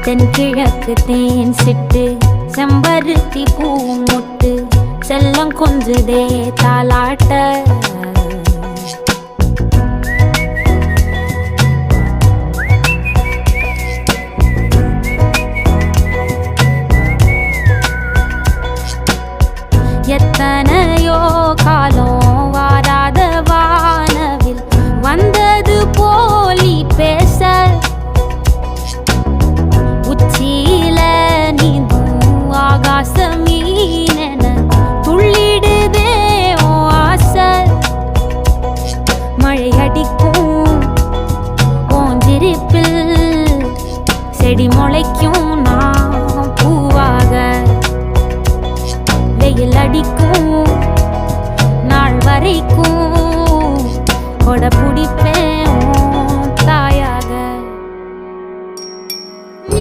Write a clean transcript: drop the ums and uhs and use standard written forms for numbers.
தென்கிழக்கு தேன் சிட்டு செம்பருத்தி பூ முட்டு செல்லம் கொஞ்சுதே தாலாட்ட எத்தனையோ காலம் வாராத வானவில் வந்தது போலி பேச உச்சியில நீந்தும் ஆகாச மீனென துள்ளிடுதே ஓ ஆசை மழை அடிக்கும் ஓஞ்சிருப்பில் செடி முளைக்கும் நான் பூவாக வெயில் அடிக்கும் நாள் வரைக்கும் கொடை பிடிப்பேன்